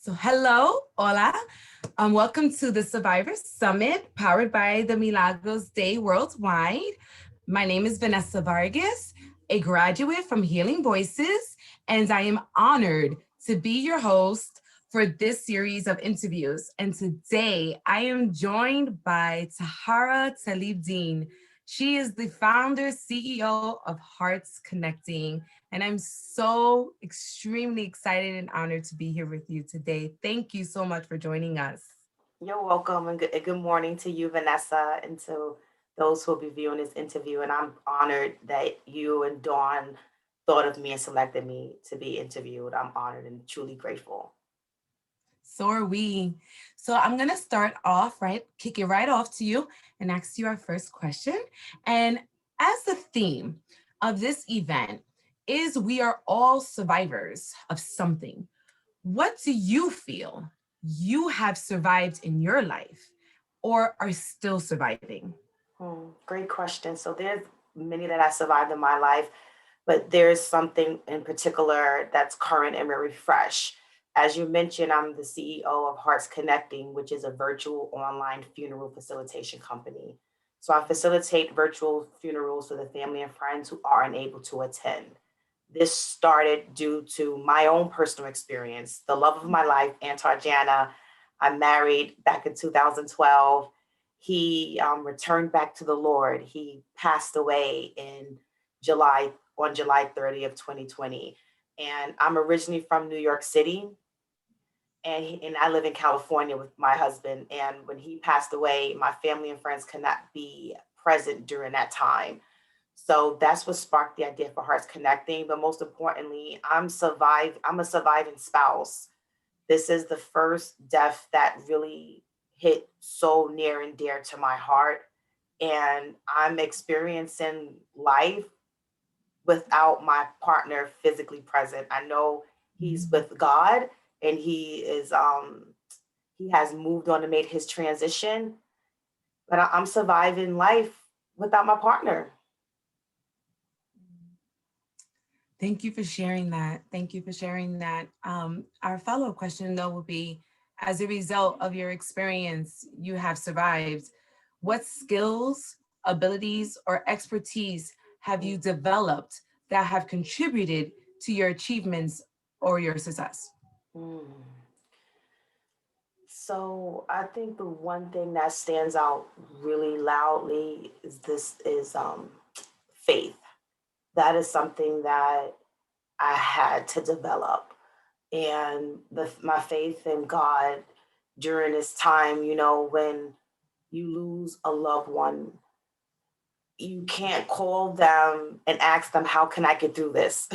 So hello, hola. Welcome to the Survivor Summit powered by the Milagros Day Worldwide. My name is Vanessa Vargas, a graduate from Healing Voices, and I am honored to be your host for this series of interviews. And today I am joined by Tahirah Taalib-Din. She is the founder, CEO of Hearts Connecting. And I'm so extremely excited and honored to be here with you today. Thank you so much for joining us. You're welcome, and good morning to you, Vanessa, and to those who will be viewing this interview. And I'm honored that you and Dawn thought of me and selected me to be interviewed. I'm honored and truly grateful. So are we. So I'm going to start off, right? Kick it right off to you and ask you our first question. And as the theme of this event is we are all survivors of something, what do you feel you have survived in your life or are still surviving? Great question. So there's many that I survived in my life, but there's something in particular that's current and very fresh. As you mentioned, I'm the CEO of Hearts Connecting, which is a virtual online funeral facilitation company. So I facilitate virtual funerals for the family and friends who are unable to attend. This started due to my own personal experience, the love of my life, Antarjana. I married back in 2012. He returned back to the Lord. He passed away in July 30th, 2020. And I'm originally from New York City, and I live in California with my husband. And when he passed away, my family and friends could not be present during that time. So that's what sparked the idea for Hearts Connecting. But most importantly, I'm a surviving spouse. This is the first death that really hit so near and dear to my heart. And I'm experiencing life without my partner physically present. I know he's with God and he has moved on and made his transition, but I'm surviving life without my partner. Thank you for sharing that. Thank you for sharing that. Our follow-up question, though, will be, as a result of your experience, you have survived. What skills, abilities, or expertise have you developed that have contributed to your achievements or your success? Mm. So I think the one thing that stands out really loudly is faith. That is something that I had to develop, and my faith in God during this time. When you lose a loved one, you can't call them and ask them, "How can I get through this?"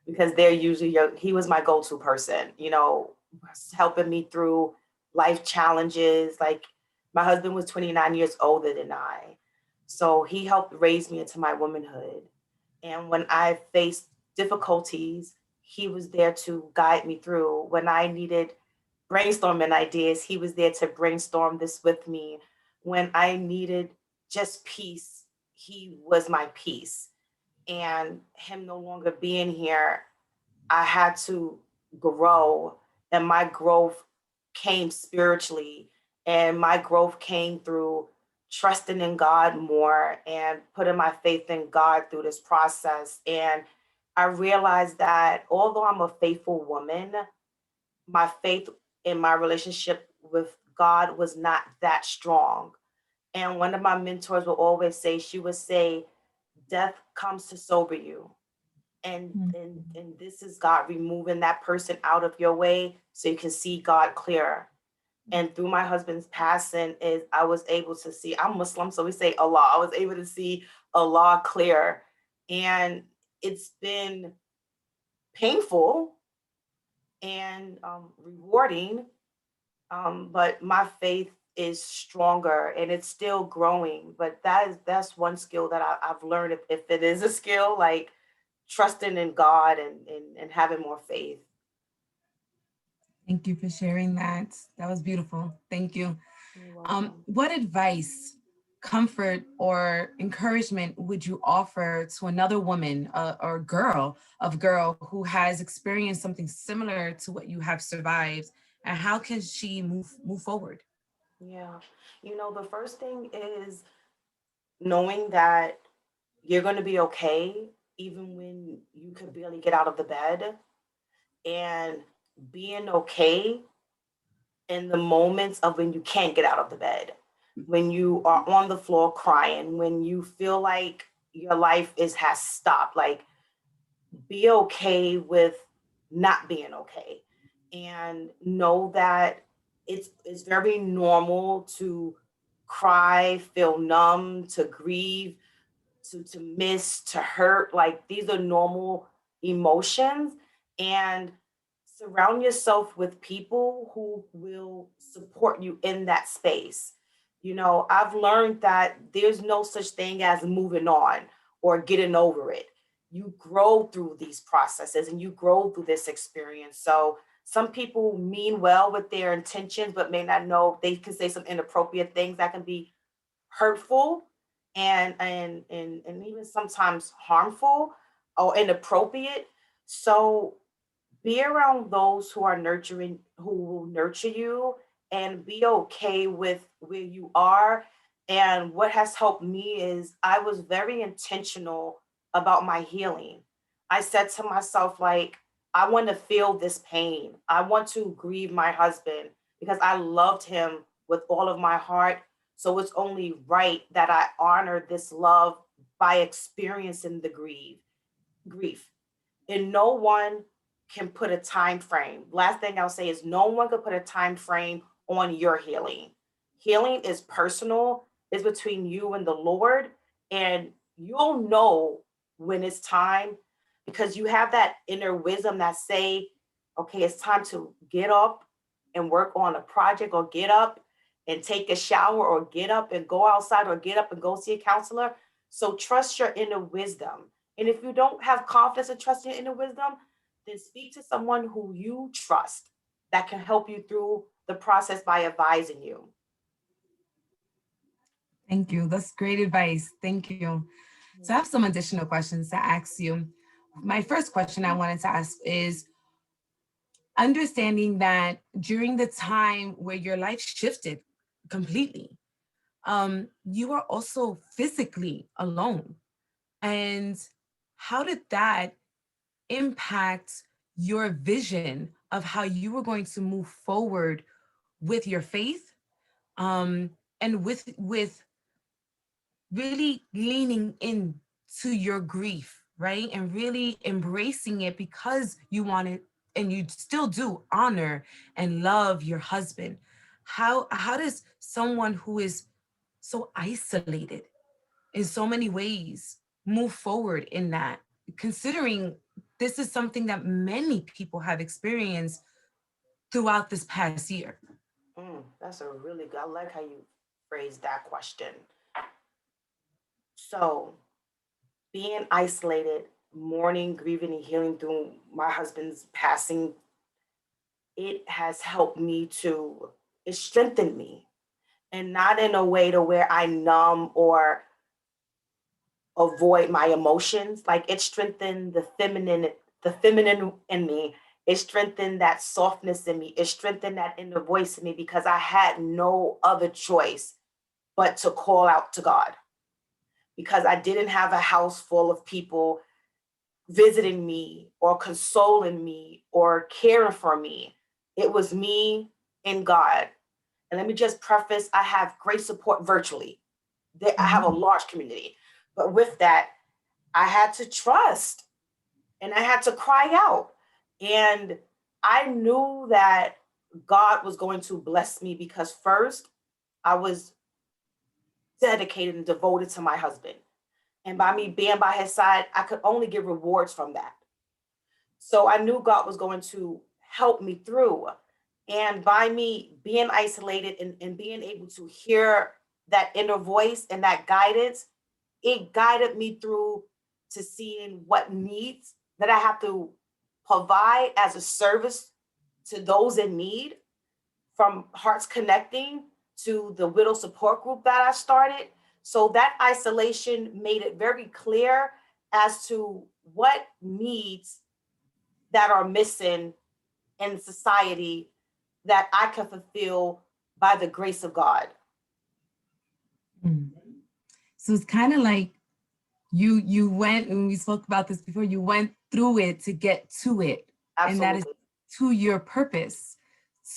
because they're usually he was my go-to person, helping me through life challenges. Like, my husband was 29 years older than I. So he helped raise me into my womanhood. And when I faced difficulties, he was there to guide me through. When I needed brainstorming ideas, he was there to brainstorm this with me. When I needed just peace, he was my peace. And him no longer being here, I had to grow, and my growth came spiritually, and my growth came through trusting in God more and putting my faith in God through this process. And I realized that although I'm a faithful woman, my faith in my relationship with God was not that strong. And one of my mentors would always say, she would say, death comes to sober you. And this is God removing that person out of your way so you can see God clearer. And through my husband's passing, is I was able to see, I'm Muslim, so we say Allah. I was able to see Allah clear. And it's been painful and rewarding, but my faith is stronger and it's still growing. But that's one skill that I've learned, if it is a skill, like trusting in God and having more faith. Thank you for sharing that. That was beautiful. Thank you. You're welcome. What advice comfort or encouragement would you offer to another woman or girl who has experienced something similar to what you have survived, and how can she move forward? Yeah. The first thing is knowing that you're going to be okay, even when you can barely get out of the bed, and being okay in the moments of when you can't get out of the bed, when you are on the floor crying, when you feel like your life has stopped. Like, be okay with not being okay, and know that it's very normal to cry, feel numb, to grieve, to miss, to hurt. Like, these are normal emotions, and surround yourself with people who will support you in that space. I've learned that there's no such thing as moving on or getting over it. You grow through these processes and you grow through this experience. So some people mean well with their intentions, but may not know they can say some inappropriate things that can be hurtful and even sometimes harmful or inappropriate. So be around those who are nurturing, who will nurture you, and be okay with where you are. And what has helped me is I was very intentional about my healing. I said to myself, like, I want to feel this pain. I want to grieve my husband because I loved him with all of my heart. So it's only right that I honor this love by experiencing the grief. And no one can put a time frame. Last thing I'll say is no one can put a time frame on your healing. Healing is personal, it's between you and the Lord, and you'll know when it's time, because you have that inner wisdom that say, okay, it's time to get up and work on a project, or get up and take a shower, or get up and go outside, or get up and go see a counselor. So trust your inner wisdom. And if you don't have confidence and trust in your inner wisdom, then speak to someone who you trust that can help you through the process by advising you. Thank you. That's great advice. Thank you. So I have some additional questions to ask you. My first question I wanted to ask is, understanding that during the time where your life shifted completely, you are also physically alone. And how did that impact your vision of how you were going to move forward with your faith, and with really leaning in to your grief, right? And really embracing it because you wanted, and you still do, honor and love your husband. How does someone who is so isolated in so many ways move forward in that, considering this is something that many people have experienced throughout this past year? That's a really good, I like how you phrased that question. So, being isolated, mourning, grieving, and healing through my husband's passing, it has helped me to, it strengthened me, and not in a way to where I numb or avoid my emotions. Like, it strengthened the feminine in me. It strengthened that softness in me. It strengthened that inner voice in me, because I had no other choice but to call out to God, because I didn't have a house full of people visiting me or consoling me or caring for me. It was me and God. And let me just preface, I have great support virtually. I have a Mhm. large community. But with that, I had to trust and I had to cry out. And I knew that God was going to bless me, because first, I was dedicated and devoted to my husband. And by me being by his side, I could only get rewards from that. So I knew God was going to help me through. And by me being isolated and being able to hear that inner voice and that guidance, it guided me through to seeing what needs that I have to provide as a service to those in need, from Hearts Connecting to the widow support group that I started, So that isolation made it very clear as to what needs that are missing in society that I can fulfill by the grace of God. Mm. So it's kind of like you went, and we spoke about this before, you went through it to get to it. And that is Absolutely. to your purpose,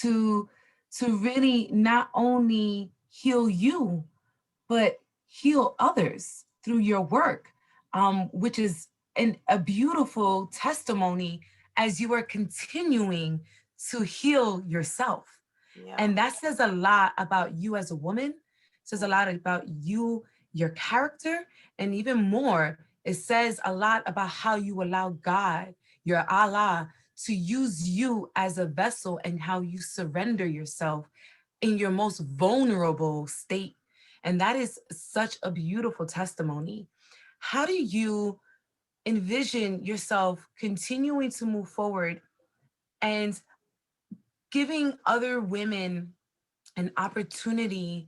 to really not only heal you, but heal others through your work, which is a beautiful testimony as you are continuing to heal yourself. Yeah. And that says a lot about you as a woman, says a lot about you, your character, and even more, it says a lot about how you allow God, your Allah, to use you as a vessel and how you surrender yourself in your most vulnerable state. And that is such a beautiful testimony. How do you envision yourself continuing to move forward and giving other women an opportunity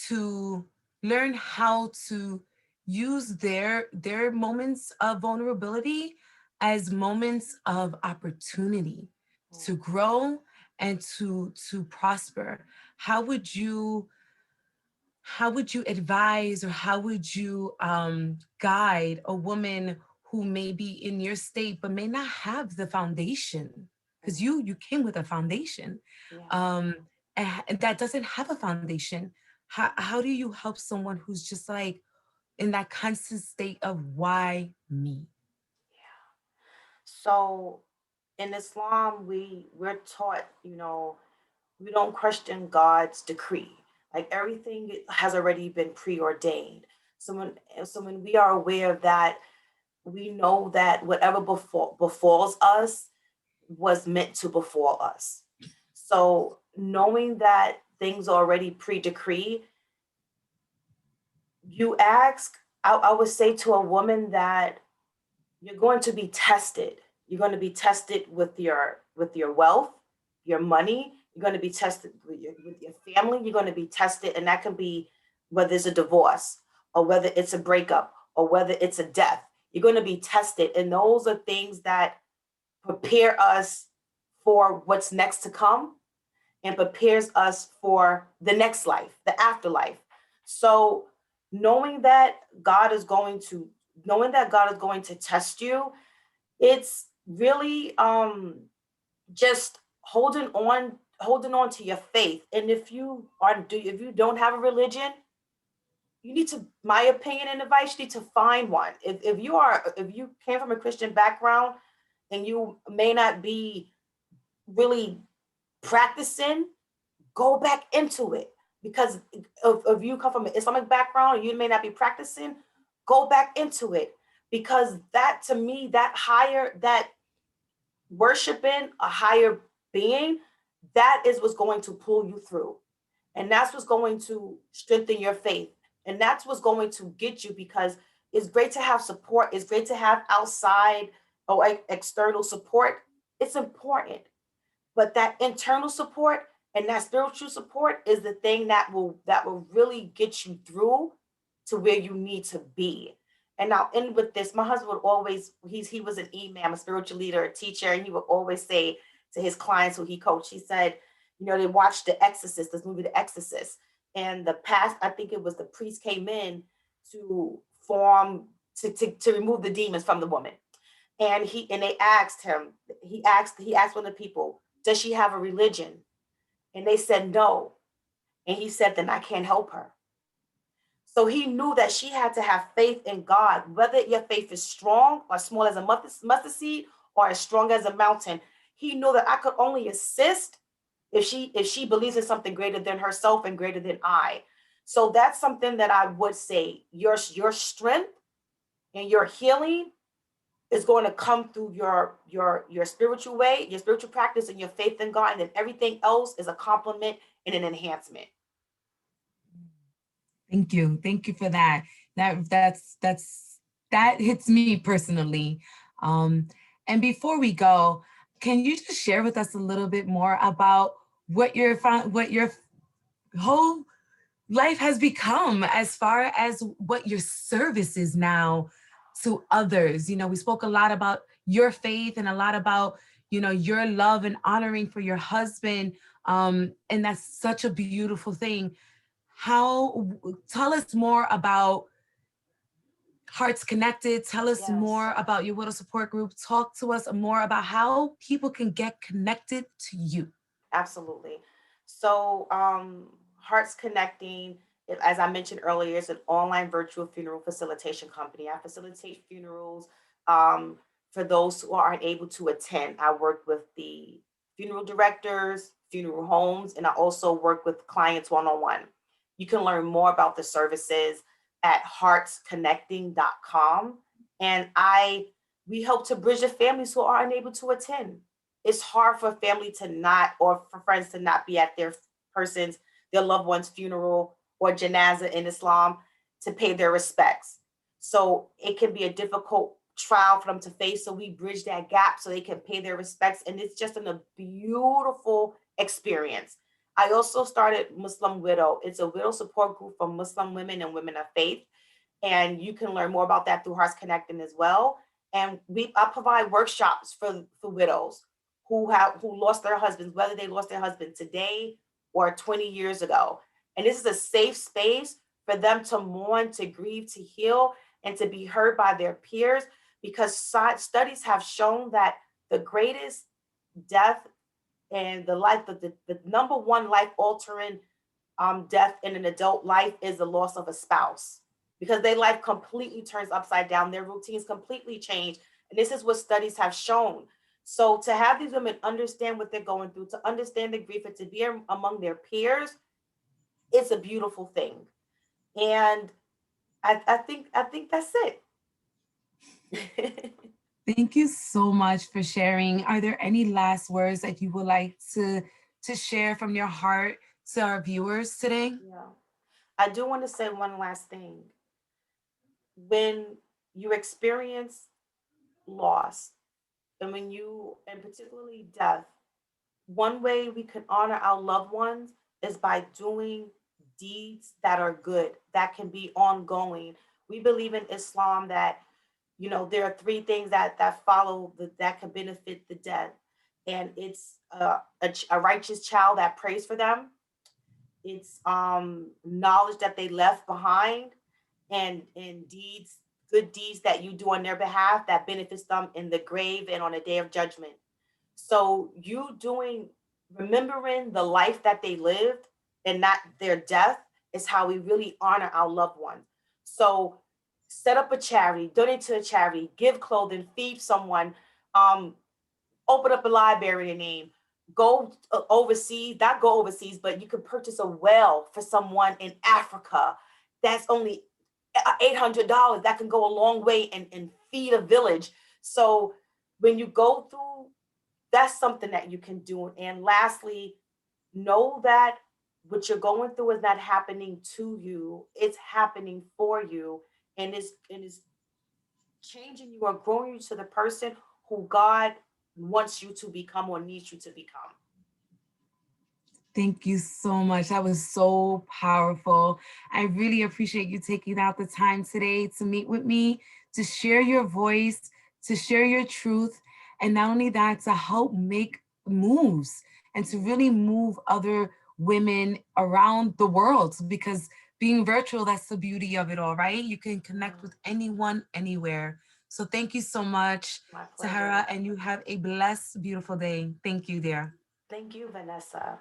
to learn how to use their moments of vulnerability as moments of opportunity to grow and to prosper? How would you advise, or how would you guide a woman who may be in your state but may not have the foundation? Because you came with a foundation, Yeah. and that doesn't have a foundation. How do you help someone who's just like in that constant state of why me? Yeah. So in Islam, we're taught, we don't question God's decree. Like everything has already been preordained. So when we are aware of that, we know that whatever befalls us was meant to befall us. So knowing that things are already pre-decreed, you ask, I would say to a woman that you're going to be tested. You're going to be tested with your wealth, your money. You're going to be tested with your family. You're going to be tested, and that can be whether it's a divorce or whether it's a breakup or whether it's a death. You're going to be tested, and those are things that prepare us for what's next to come and prepares us for the next life, the afterlife. So knowing that God is going to test you, it's really just holding on to your faith. And if you don't have a religion, you need to, my opinion and advice, you need to find one. If you came from a Christian background and you may not be really practicing, go back into it. Because if you come from an Islamic background and you may not be practicing, go back into it. Because that, to me, that worshiping a higher being, that is what's going to pull you through. And that's what's going to strengthen your faith. And that's what's going to get you, because it's great to have support. It's great to have outside or external support. It's important. But that internal support and that spiritual support is the thing that will really get you through to where you need to be. And I'll end with this. My husband would always, he was an imam, a spiritual leader, a teacher, and he would always say to his clients who he coached, he said, they watched The Exorcist, this movie, The Exorcist. And I think it was the priest came in to to remove the demons from the woman. And they asked him, he asked one of the people, does she have a religion? And they said no. And he said, then I can't help her. So he knew that she had to have faith in God, whether your faith is strong or small as a mustard seed or as strong as a mountain. He knew that I could only assist if she believes in something greater than herself and greater than I. So that's something that I would say, your strength and your healing is going to come through your spiritual way, your spiritual practice, and your faith in God, and then everything else is a complement and an enhancement. Thank you for that. That hits me personally. And before we go, can you just share with us a little bit more about what your whole life has become as far as what your service is now to others. You know, we spoke a lot about your faith and a lot about, you know, your love and honoring for your husband. And that's such a beautiful thing. Tell us more about Hearts Connected. Tell us Yes, more about your widow support group. Talk to us more about how people can get connected to you. absolutely. So, Hearts Connecting, as I mentioned earlier, is an online virtual funeral facilitation company. I facilitate funerals um, for those who aren't able to attend. I work with the funeral directors, funeral homes, and I also work with clients one on one. You can learn more about the services at heartsconnecting.com. And we help to bridge the families who are unable to attend. It's hard for a family to not, or for friends to not be at their loved one's funeral or janazah in Islam to pay their respects. So it can be a difficult trial for them to face. So we bridge that gap so they can pay their respects. And it's just a beautiful experience. I also started Muslim Widow. It's a widow support group for Muslim women and women of faith. And you can learn more about that through Hearts Connecting as well. And I provide workshops for widows who lost their husbands, whether they lost their husband today or 20 years ago. And this is a safe space for them to mourn, to grieve, to heal, and to be heard by their peers, because studies have shown that the greatest death and the number one life altering death in an adult life is the loss of a spouse, because their life completely turns upside down, their routines completely change. And this is what studies have shown. So to have these women understand what they're going through, to understand the grief, and to be among their peers, it's a beautiful thing. And I think that's it. Thank you so much for sharing. Are there any last words that you would like to share from your heart to our viewers today? Yeah. I do want to say one last thing. When you experience loss, and and particularly death, one way we can honor our loved ones is by doing deeds that are good, that can be ongoing. We believe in Islam that, there are three things that follow that can benefit the dead, and it's a righteous child that prays for them. It's knowledge that they left behind, and deeds, good deeds that you do on their behalf that benefits them in the grave and on the day of judgment. So remembering the life that they lived and not their death is how we really honor our loved ones. So set up a charity, donate to a charity, give clothing, feed someone, um, open up a library name, go overseas, not go overseas, but you can purchase a well for someone in Africa. That's only $800. That can go a long way and feed a village. So when you go through, that's something that you can do. And lastly, know that what you're going through is not happening to you, it's happening for you. And is changing you or growing you to the person who God wants you to become or needs you to become. Thank you so much. That was so powerful. I really appreciate you taking out the time today to meet with me, to share your voice, to share your truth, and not only that, to help make moves and to really move other women around the world, because being virtual, that's the beauty of it all, right? You can connect with anyone, anywhere. So thank you so much, My Tahira, pleasure. and you have a blessed, beautiful day. Thank you, dear. Thank you, Vanessa.